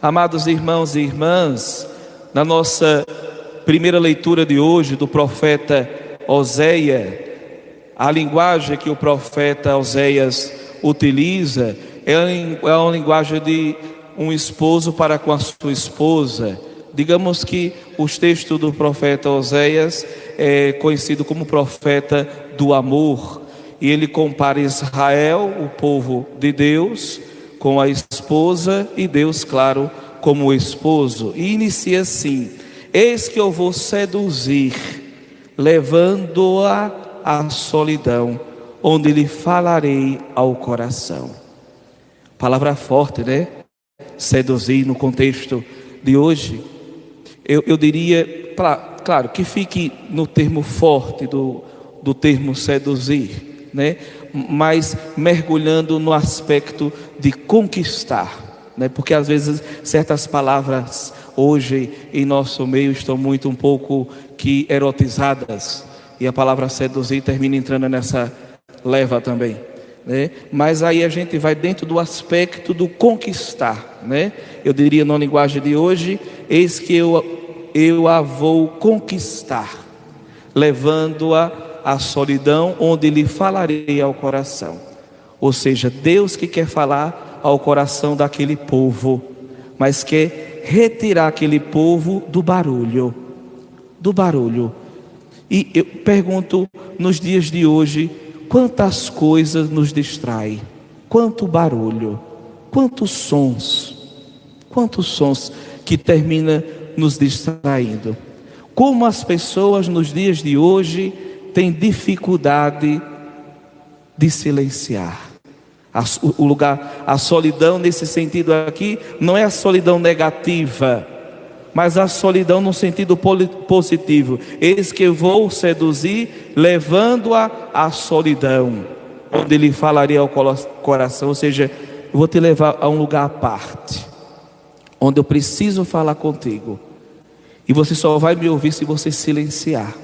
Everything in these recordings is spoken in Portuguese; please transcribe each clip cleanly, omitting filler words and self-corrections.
Amados irmãos e irmãs, na nossa primeira leitura de hoje do profeta Oséias, a linguagem que o profeta Oséias utiliza é uma linguagem de um esposo para com a sua esposa. Digamos que os textos do profeta Oséias é conhecido como profeta do amor, e ele compara Israel, o povo de Deus, com a esposa e Deus, claro, como o esposo. E inicia assim: eis que eu vou seduzir, levando-a à solidão, onde lhe falarei ao coração. Palavra forte, né? Seduzir no contexto de hoje. Eu diria, claro, que fique no termo forte do termo seduzir, né? Mas mergulhando no aspecto de conquistar, né? Porque às vezes certas palavras hoje em nosso meio estão um pouco que erotizadas, e a palavra seduzir termina entrando nessa leva também, né? Mas aí a gente vai dentro do aspecto do conquistar, né? Eu diria na linguagem de hoje: eis que eu a vou conquistar, levando-a à solidão, onde lhe falarei ao coração. Ou seja, Deus que quer falar ao coração daquele povo, mas quer retirar aquele povo do barulho. E eu pergunto, nos dias de hoje, quantas coisas nos distraem, quanto barulho, quantos sons que termina nos distraindo. Como as pessoas nos dias de hoje têm dificuldade de silenciar. A solidão nesse sentido aqui não é a solidão negativa, mas a solidão no sentido positivo. Eis que eu vou seduzir, levando-a à solidão, onde lhe falarei ao coração. Ou seja, eu vou te levar a um lugar à parte, onde eu preciso falar contigo, e você só vai me ouvir se você silenciar,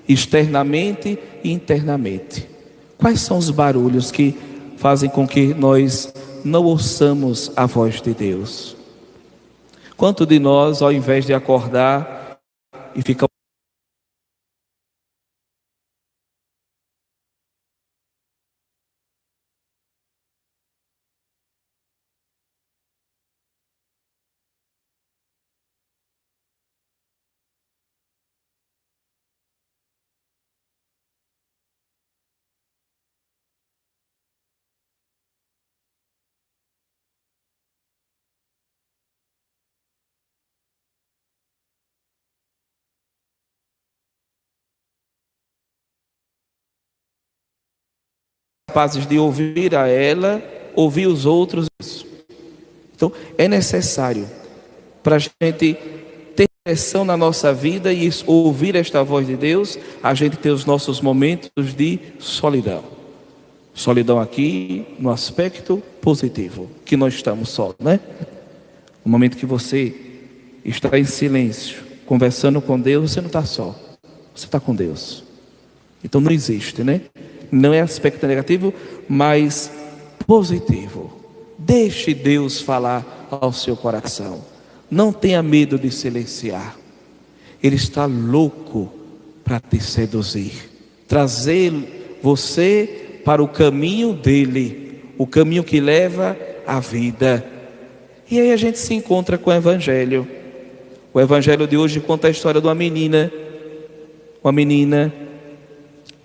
externamente e internamente. Quais são os barulhos que fazem com que nós não ouçamos a voz de Deus? Quanto de nós, ao invés de acordar e ficar capazes de ouvir a ela, ouvir os outros? Então é necessário, para a gente ter direção na nossa vida e ouvir esta voz de Deus, a gente ter os nossos momentos de solidão. Solidão aqui no aspecto positivo, que nós estamos só, né? No momento que você está em silêncio, conversando com Deus, você não está só, você está com Deus. Então não existe, né? Não é aspecto negativo, mas positivo. Deixe Deus falar ao seu coração. Não tenha medo de silenciar. Ele está louco para te seduzir, trazer você para o caminho dele, o caminho que leva à vida. E aí a gente se encontra com o Evangelho. O Evangelho de hoje conta a história de uma menina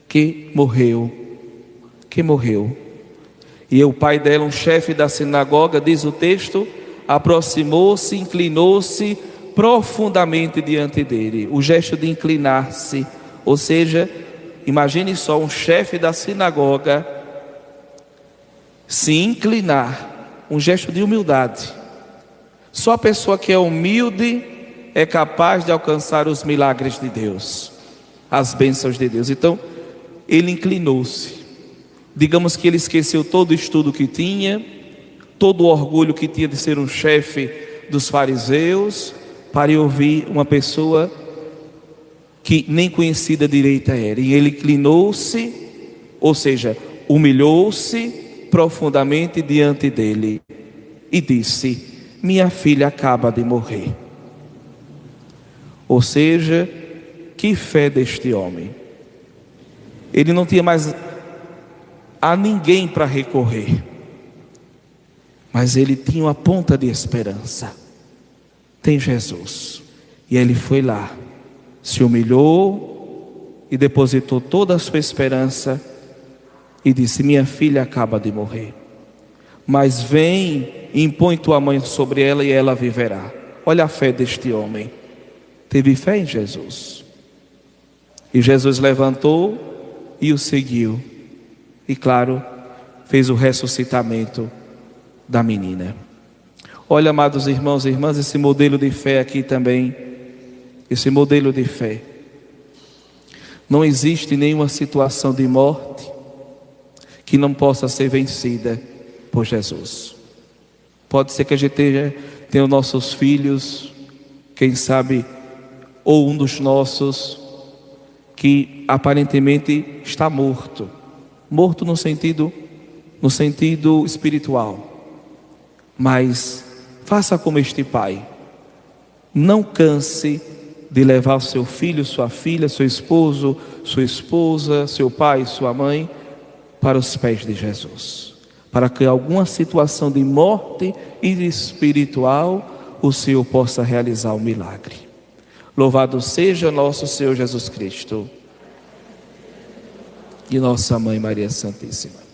que morreu. E o pai dela, um chefe da sinagoga, diz o texto, aproximou-se, inclinou-se profundamente diante dele. O gesto de inclinar-se, ou seja, imagine só um chefe da sinagoga se inclinar, um gesto de humildade. Só a pessoa que é humilde é capaz de alcançar os milagres de Deus, as bênçãos de Deus. Então, ele inclinou-se. Digamos que ele esqueceu todo o estudo que tinha, todo o orgulho que tinha de ser um chefe dos fariseus, para ouvir uma pessoa que nem conhecida direita era. E ele inclinou-se, ou seja, humilhou-se profundamente diante dele e disse: minha filha acaba de morrer. Ou seja, que fé deste homem. Ele não tinha mais a ninguém para recorrer, mas ele tinha uma ponta de esperança. Tem Jesus. E ele foi lá, se humilhou e depositou toda a sua esperança e disse: minha filha acaba de morrer, mas vem e impõe tua mão sobre ela e ela viverá. Olha a fé deste homem. Teve fé em Jesus. E Jesus levantou e o seguiu. E claro, fez o ressuscitamento da menina. Olha, amados irmãos e irmãs, esse modelo de fé aqui também. Esse modelo de fé. Não existe nenhuma situação de morte que não possa ser vencida por Jesus. Pode ser que a gente tenha os nossos filhos, quem sabe, ou um dos nossos, que aparentemente está morto. Morto no sentido espiritual. Mas faça como este pai. Não canse de levar o seu filho, sua filha, seu esposo, sua esposa, seu pai, sua mãe, para os pés de Jesus. Para que em alguma situação de morte espiritual, o Senhor possa realizar o milagre. Louvado seja nosso Senhor Jesus Cristo e nossa Mãe Maria Santíssima.